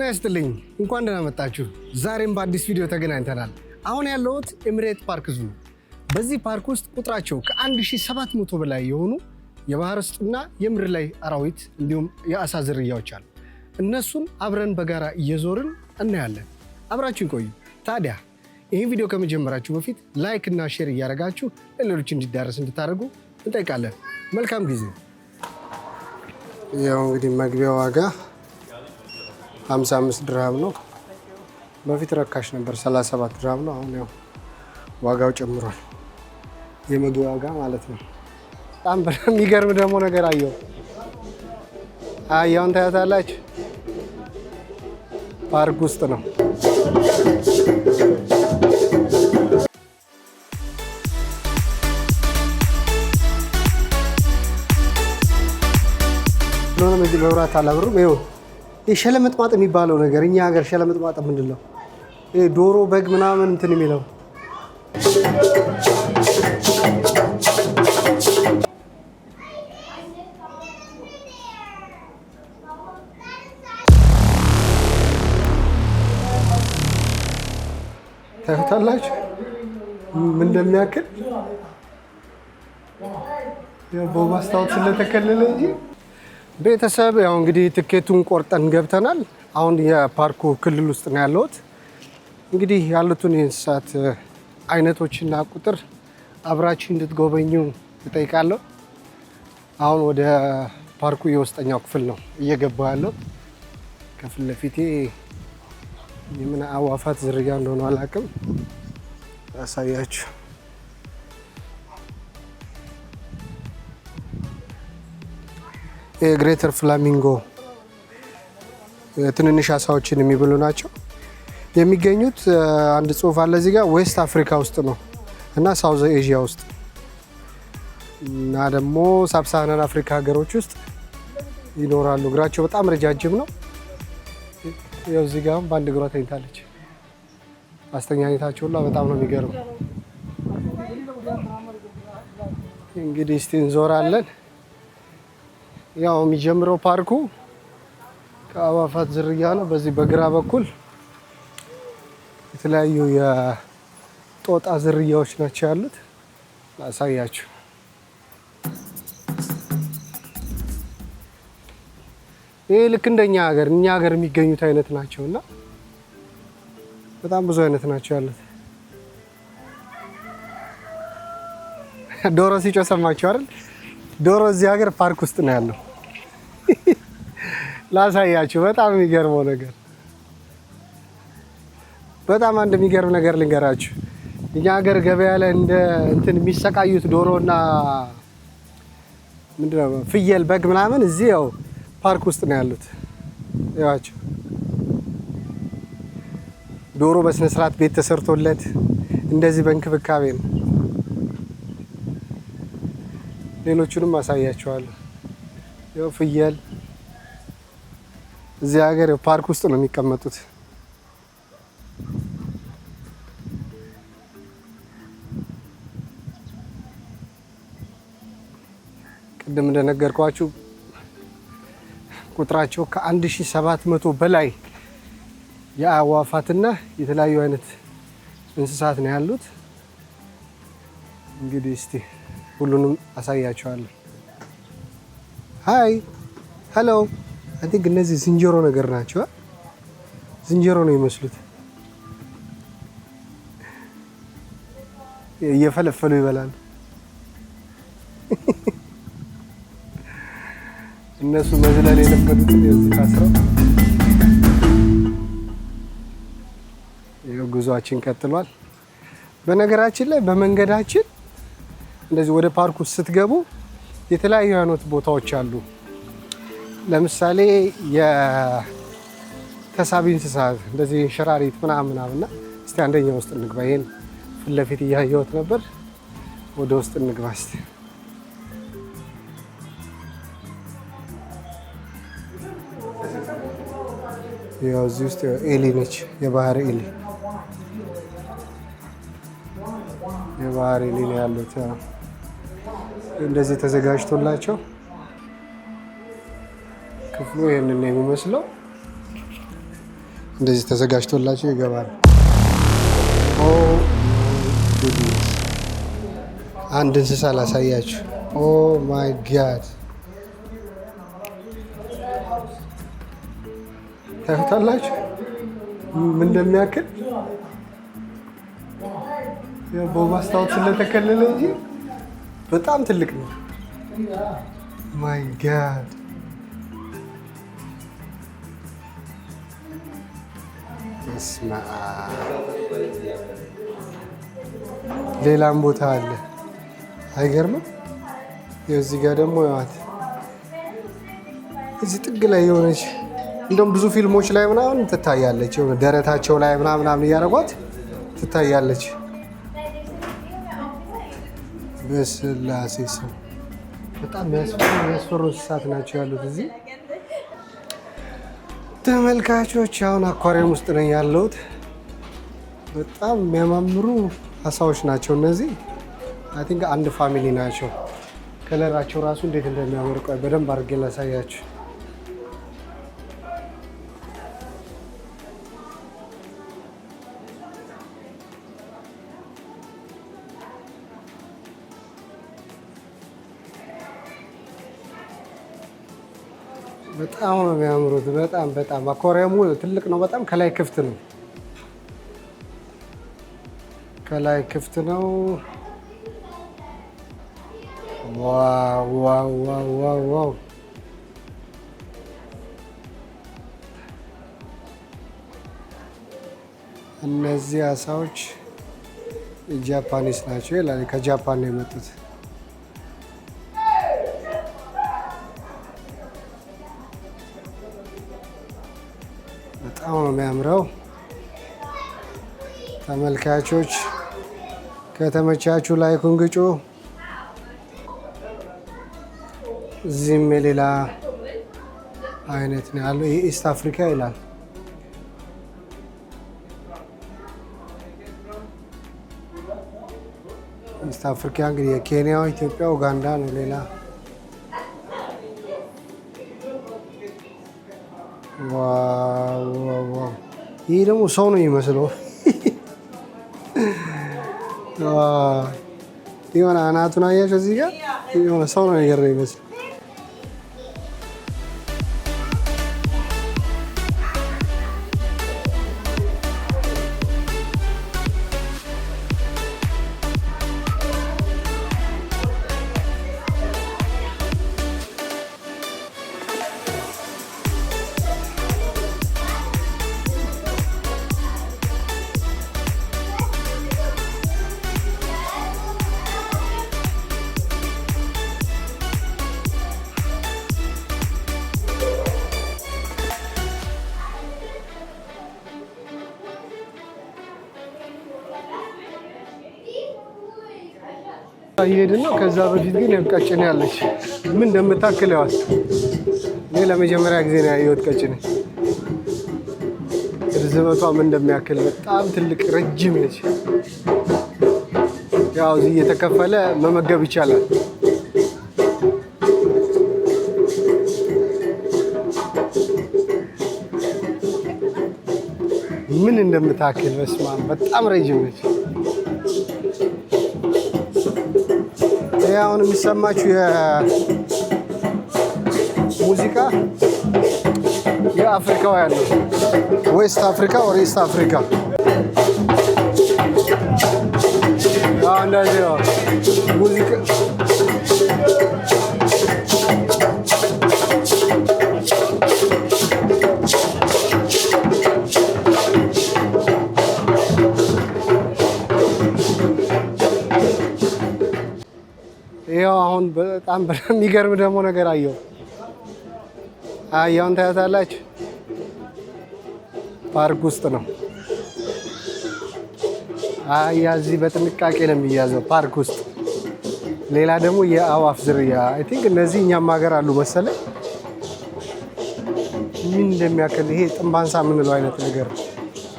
ይስጥልኝ እንኳን ደህና መጣችሁ። ዛሬም በአዲስ ቪዲዮ ተገናኝተናል። አሁን ያለሁት ኤምሬት ፓርክ ዙ። በዚህ ፓርክ ውስጥ ቁጥራቸው ከ1700 በላይ የሆኑ የባህር ውስጥና የምድር ላይ አራዊት እንዲሁም የአሳ ዝርያዎች አሉ። እነሱን አብረን በጋራ እየዞርን እናያለን። አብራችሁን ቆዩ። ታዲያ ይህን ቪዲዮ ከመጀመራችሁ በፊት ላይክ እና ሼር እያደረጋችሁ ለሌሎች እንዲዳረስ እንድታደርጉ እንጠይቃለን። መልካም ጊዜ። ያው እንግዲህ መግቢያ ዋጋ 55 ድርሃም ነው። በፊት ረካሽ ነበር 37 ድርሃም ነው። አሁን ያው ዋጋው ጨምሯል። የመግቢያ ዋጋ ማለት ነው። በጣም የሚገርም ደግሞ ነገር አየሁ። አያውን ታያታላችሁ። ፓርክ ውስጥ ነው። ለምን እዚህ መብራት አላብሩም? ይኸው የሸለመጥማጥ የሚባለው ነገር እኛ ሀገር ሸለመጥማጥ ምንድን ነው? ዶሮ በግ ምናምን እንትን የሚለው ታዩታላችሁ ምን እንደሚያክል። ያው በማስታወት ስለተከለለ እንጂ ቤተሰብ ያው እንግዲህ ትኬቱን ቆርጠን ገብተናል። አሁን የፓርኩ ክልል ውስጥ ነው ያለሁት። እንግዲህ ያሉትን የእንስሳት አይነቶችና ቁጥር አብራችሁ እንድትጎበኙ እጠይቃለሁ። አሁን ወደ ፓርኩ የውስጠኛው ክፍል ነው እየገባሁ ያለው። ከፊት ለፊቴ የምን አዋፋት ዝርያ እንደሆነ አላውቅም፣ አሳያችሁ። የግሬተር ፍላሚንጎ ትንንሽ አሳዎችን የሚበሉ ናቸው። የሚገኙት አንድ ጽሑፍ አለ እዚህ ጋር ዌስት አፍሪካ ውስጥ ነው እና ሳውዝ ኤዥያ ውስጥ እና ደግሞ ሳብሳሃራን አፍሪካ ሀገሮች ውስጥ ይኖራሉ። እግራቸው በጣም ረጃጅም ነው። ያው እዚህ ጋር በአንድ እግሯ ተኝታለች። አስተኛኘታቸው ሁላ በጣም ነው የሚገርመው። እንግዲህ እስቲ እንዞራለን። ያው የሚጀምረው ፓርኩ ከአዋፋት ዝርያ ነው። በዚህ በግራ በኩል የተለያዩ የጦጣ ዝርያዎች ናቸው ያሉት። ላሳያችሁ። ይህ ልክ እንደኛ ሀገር እኛ ሀገር የሚገኙት አይነት ናቸው እና በጣም ብዙ አይነት ናቸው ያሉት። ዶሮ ሲጮህ ሰማችሁ አይደል? ዶሮ እዚህ ሀገር ፓርክ ውስጥ ነው ያለው። ላሳያችሁ በጣም የሚገርመው ነገር። በጣም አንድ የሚገርም ነገር ልንገራችሁ። እኛ ሀገር ገበያ ላይ እንደ እንትን የሚሰቃዩት ዶሮና ምንድነው ፍየል፣ በግ ምናምን እዚህ ያው ፓርክ ውስጥ ነው ያሉት። ያዋቸው ዶሮ በስነ ስርዓት ቤት ተሰርቶለት እንደዚህ በእንክብካቤ ነው። ሌሎቹንም አሳያቸዋለሁ። ያው ፍየል እዚህ ሀገር ፓርክ ውስጥ ነው የሚቀመጡት። ቅድም እንደነገርኳችሁ ቁጥራቸው ከ1700 በላይ የአዕዋፋትና የተለያዩ አይነት እንስሳት ነው ያሉት። እንግዲህ እስቲ ሁሉንም አሳያቸዋለሁ። ሃይ ሄሎ። አይ ቲንክ እነዚህ ዝንጀሮ ነገር ናቸው። ዝንጀሮ ነው የሚመስሉት። እየፈለፈሉ ይበላሉ። እነሱ መዝለል የለበዱት እዚህ ታስረው። ይኸው ጉዟችን ቀጥሏል። በነገራችን ላይ በመንገዳችን እንደዚህ ወደ ፓርኩ ስትገቡ የተለያዩ አይነት ቦታዎች አሉ። ለምሳሌ የተሳቢ እንስሳት እንደዚህ ሸራሪት ምናምን እና እስቲ አንደኛ ውስጥ እንግባ። ይሄን ፊት ለፊት እያየሁት ነበር። ወደ ውስጥ እንግባ እስቲ። ያው እዚህ ውስጥ ኤሊ ነች፣ የባህር ኤሊ። የባህር ኤሊ ነው ያሉት። እንደዚህ ተዘጋጅቶላቸው ክፍሉ ይሄንን ነው የሚመስለው። እንደዚህ ተዘጋጅቶላቸው ይገባል። ኦ ጉድነስ! አንድ እንስሳ ላሳያችሁ። ኦ ማይ ጋድ! ታዩታላችሁ ምን እንደሚያክል። በማስታወት ስለተከለለ እንጂ በጣም ትልቅ ነው። ማይ ጋድ! እስማ ሌላም ቦታ አለ። አይገርምም? እዚህ ጋር ደግሞ ያዋት እዚህ ጥግ ላይ የሆነች እንደውም ብዙ ፊልሞች ላይ ምናምን ትታያለች። የሆነ ደረታቸው ላይ ምናምን እያደረጓት ትታያለች። በስላሴ ስም በጣም የሚያስፈሩ እንስሳት ናቸው ያሉት እዚህ። ተመልካቾች አሁን አኳሪየም ውስጥ ነኝ ያለሁት። በጣም የሚያማምሩ አሳዎች ናቸው እነዚህ። አይ ቲንክ አንድ ፋሚሊ ናቸው። ከለራቸው ራሱ እንዴት እንደሚያምር ቆይ በደንብ አድርጌ ላሳያችሁ። በጣም ነው የሚያምሩት። በጣም አኳሪየሙ ትልቅ ነው በጣም። ከላይ ክፍት ነው። ከላይ ክፍት ነው። ዋው ዋው ዋው ዋው! እነዚህ አሳዎች ጃፓኒስ ናቸው ይላል። ከጃፓን ነው የመጡት። በጣም ነው የሚያምረው። ተመልካቾች ከተመቻችሁ ላይኩን ግጩ። እዚህም የሌላ አይነት ነው ያለው። ይሄ ኢስት አፍሪካ ይላል። ኢስት አፍሪካ እንግዲህ የኬንያ፣ ኢትዮጵያ፣ ኡጋንዳ ነው። ሌላ ዋው! ይህ ደግሞ ሰው ነው የሚመስለው። የሆነ አናቱን አያቸው እዚህ ጋር የሆነ ሰው ነው ነገር ነው የሚመስለው። እየሄድን ነው። ከዛ በፊት ግን ቀጭኔ ያለች ምን እንደምታክል ያዋል። እኔ ለመጀመሪያ ጊዜ ነው ያየሁት ቀጭኔ። ርዝመቷ ምን እንደሚያክል በጣም ትልቅ ረጅም ነች። ያው እዚህ እየተከፈለ መመገብ ይቻላል። ምን እንደምታክል በስመ አብ በጣም ረጅም ነች። አሁን የሚሰማችሁ የሙዚቃ የአፍሪካው ያለው ዌስት አፍሪካ ወር ኢስት አፍሪካ እንደዚህ ነው ሙዚቃ። ይኸው አሁን በጣም የሚገርም ደግሞ ነገር አየሁ። አሁን ታያታላችሁ። ፓርክ ውስጥ ነው። አህያ እዚህ በጥንቃቄ ነው የሚያዘው ፓርክ ውስጥ። ሌላ ደግሞ የአዋፍ ዝርያ አይ ቲንክ እነዚህ እኛም ሀገር አሉ መሰለኝ። ምን እንደሚያክል ይሄ ጥንባንሳ የምንለው አይነት ነገር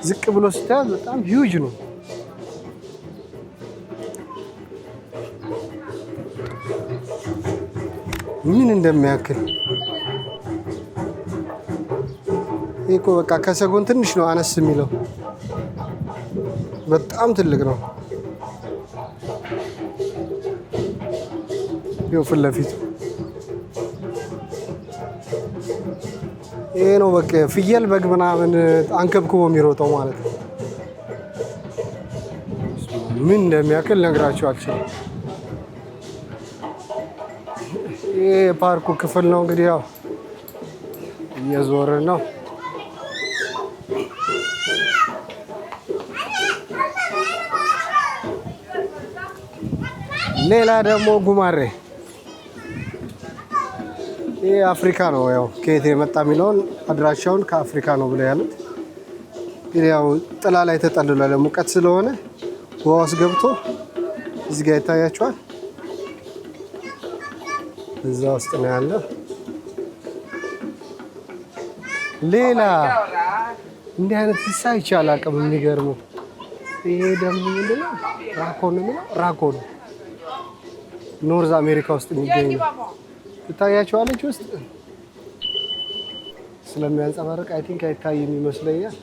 ዝቅ ብሎ ስታያት በጣም ሂውጅ ነው። ምን እንደሚያክል ይሄ እኮ በቃ ከሰጎን ትንሽ ነው አነስ የሚለው፣ በጣም ትልቅ ነው። ይኸው ፊት ለፊቱ ይሄ ነው በቃ ፍየል በግ ምናምን አንከብክቦ የሚሮጠው ማለት ነው። ምን እንደሚያክል ነግራችሁ አልችልም። ይሄ የፓርኩ ክፍል ነው እንግዲህ ያው እየዞርን ነው። ሌላ ደግሞ ጉማሬ ይሄ አፍሪካ ነው። ያው ከየት የመጣ የሚለውን አድራሻውን ከአፍሪካ ነው ብለው ያሉት። እንግዲህ ያው ጥላ ላይ ተጠልሏል ሙቀት ስለሆነ ውሃ ውስጥ ገብቶ እዚህ ጋር ይታያቸዋል። እዛ ውስጥ ነው ያለው። ሌላ እንዲህ አይነት እንስሳ ይቻላል አቅም የሚገርመው። ይሄ ደግሞ ምንድነው? ራኮን ነው። ራኮን ኖርዝ አሜሪካ ውስጥ የሚገኝ ይታያቸዋለች። ውስጥ ስለሚያንጸባርቅ አይ ቲንክ አይታይም ይመስለኛል።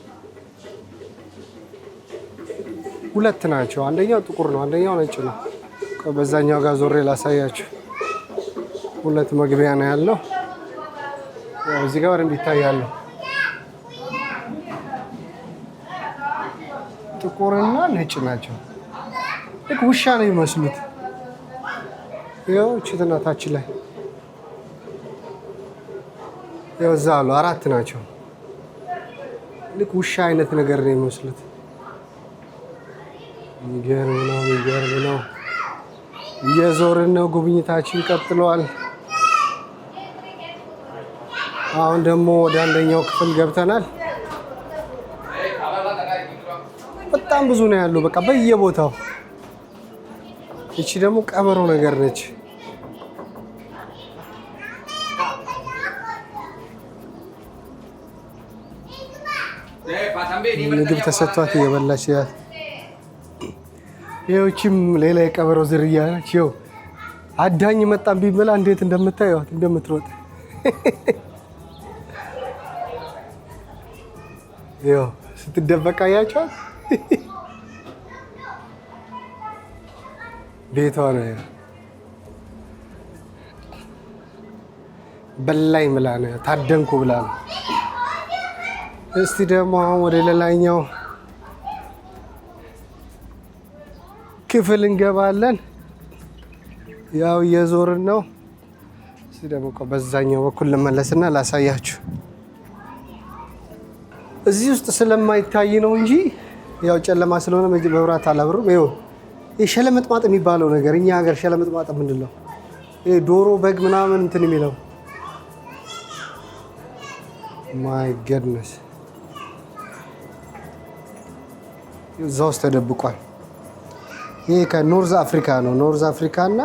ሁለት ናቸው። አንደኛው ጥቁር ነው፣ አንደኛው ነጭ ነው። በዛኛው ጋር ዞሬ ላሳያችሁ። ሁለት መግቢያ ነው ያለው። ያው እዚህ ጋር በደንብ ይታያሉ። ጥቁርና ነጭ ናቸው። ልክ ውሻ ነው የሚመስሉት። ያው ችትናታችን ላይ ያው እዛ አሉ። አራት ናቸው። ልክ ውሻ አይነት ነገር ነው የሚመስሉት። የሚገርም ነው፣ የሚገርም ነው። እየዞርን ነው። ጉብኝታችን ቀጥሏል። አሁን ደግሞ ወደ አንደኛው ክፍል ገብተናል። በጣም ብዙ ነው ያሉ፣ በቃ በየቦታው። እቺ ደግሞ ቀበሮ ነገር ነች። ምግብ ተሰጥቷት እየበላች ያት። ይኸውችም ሌላ የቀበሮ ዝርያ ነች። ይኸው አዳኝ መጣን ቢበላ እንዴት እንደምታዩት እንደምትሮጥ ይኸው ስትደበቅ አያችኋት። ቤቷ ነው በላይ ምላ ነው ታደንኩ ብላ ነው። እስቲ ደግሞ አሁን ወደ ሌላኛው ክፍል እንገባለን። ያው እየዞርን ነው። እስቲ ደግሞ በዛኛው በኩል ልመለስና ላሳያችሁ። እዚህ ውስጥ ስለማይታይ ነው እንጂ ያው ጨለማ ስለሆነ መብራት አላብሩም። ይኸው የሸለመጥማጥ የሚባለው ነገር እኛ ሀገር ሸለመጥማጥ ምንድን ነው? ይሄ ዶሮ በግ ምናምን እንትን የሚለው ማይ ገድነስ እዛ ውስጥ ተደብቋል። ይሄ ከኖርዝ አፍሪካ ነው። ኖርዝ አፍሪካ እና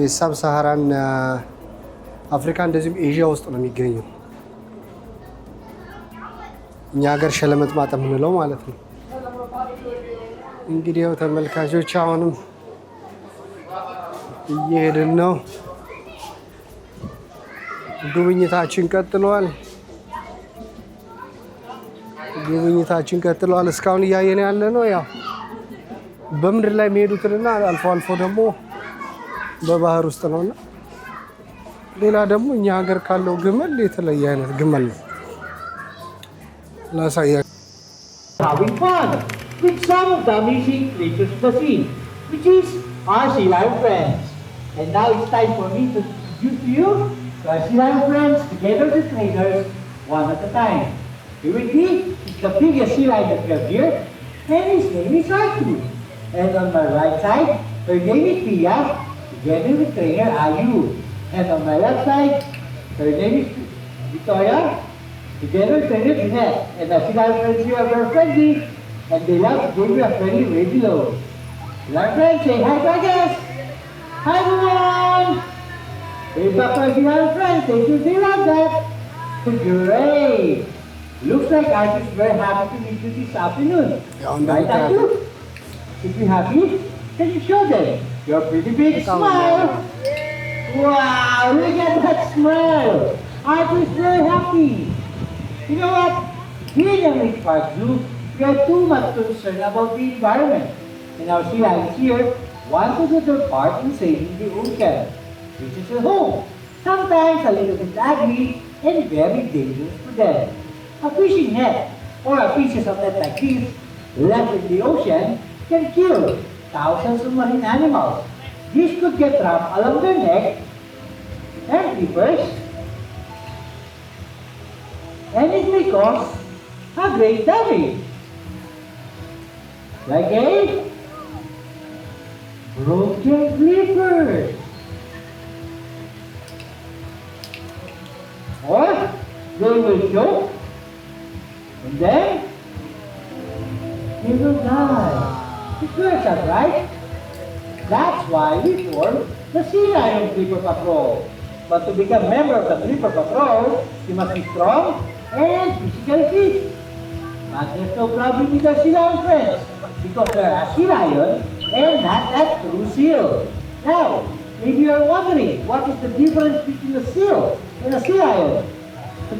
የሳብ ሳሃራን አፍሪካ እንደዚሁም ኤዥያ ውስጥ ነው የሚገኘው። እኛ ሀገር ሸለመጥማጥ የምንለው ማለት ነው። እንግዲህ ያው ተመልካቾች አሁንም እየሄድን ነው። ጉብኝታችን ቀጥሏል። እስካሁን እያየን ያለ ነው ያው በምድር ላይ የሚሄዱትንና አልፎ አልፎ ደግሞ በባህር ውስጥ ነውና፣ ሌላ ደግሞ እኛ ሀገር ካለው ግመል የተለየ አይነት ግመል ነው። ላሳያችሁ። Having fun with some of the amazing creatures of the sea, which is our sea lion friends. And now it's time for me to introduce to you our sea lion friends, together with trainers, one at a time. Here with me is the biggest sea lion that we have here, and his name is Arthur. And on my right side, her name is Pia, together with trainer Ayu. And on my left side, her name is Victoria, together with trainer Jeanette. And the sea lion friends here are very friendly, and they love to give you a friendly way below. Sea lion friends, say hi to our guests. Hi everyone! Hey Papa, sea lion friends, they love that. Great! Looks like Arthur is very happy to meet you this afternoon. Right, Arthur? If you're happy, can you show them your pretty big smile? Wow, look at that smile! Arthur is very happy. You know what? Here in Emirates Park Zoo, we are too much concerned about the environment. And our sea lions here want to do their part in saving the ocean, which is a home. Sometimes a little bit ugly and very dangerous to them. A fishing net or a pieces of net like this left in the ocean can kill thousands of marine animals. This could get trapped along their neck and flippers, and it may cause a great damage. Like a broken flippers. Or they will choke and then they will die. It's very sad, right? That's why we formed the Sea Lion Flipper Patrol. But to become a member of the Flipper Patrol, you must be strong and physically fit. But there's no problem with our sea lion friends because they're a sea lion and not a true seal. Now, maybe you're wondering what is the difference between a seal and a sea lion?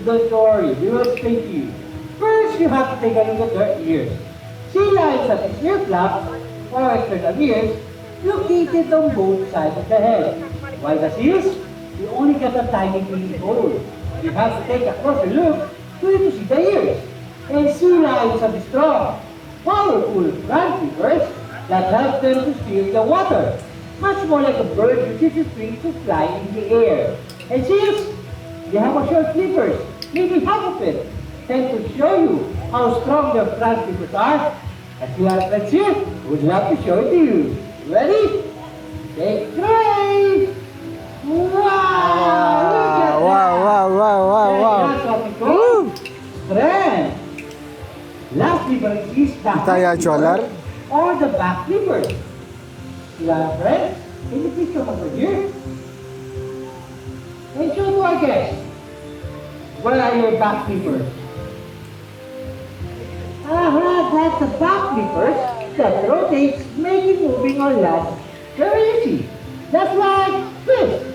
Don't worry, we will explain to you. First, you have to take a look at their ears. Sea lions have these ear flaps or external ears located on both sides of the head. While the seals, you only get a tiny green hole. You have to take a closer look to see the ears. And sea lions have strong, powerful front flippers that help them to steer the water, much more like a bird uses its wings to fly in the air. And seals, they have a short flippers, maybe half of it. And to show you how strong their front flippers are, a sea lion friends here would love to show it to you. Ready? Take three! Wow! Wow. That's what we call strength. Lastly, but it is the ይታያችኋል or the back flippers. You are friends? Can you please come over here? And show to our guests. Where are your back flippers? That's the back flippers that rotates, making moving on land very easy. Just like this.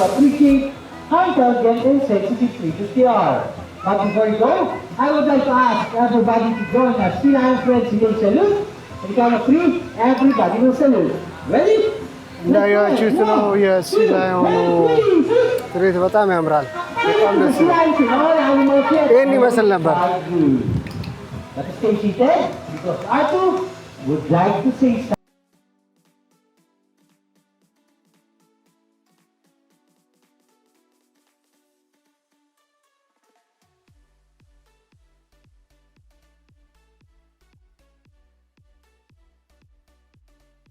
appreciate how intelligent and sensitive creatures they are. But before we go, I would like to ask everybody to join us. Sea Lion Friends will salute. And count of 3, everybody will salute. Ready? እንዳያችሁት ነው የሲ ላዮኑ ትርኢት በጣም ያምራል። በጣም ደስ ይላል። ይህን ይመስል ነበር። But stay seated because Arthur would like to say something.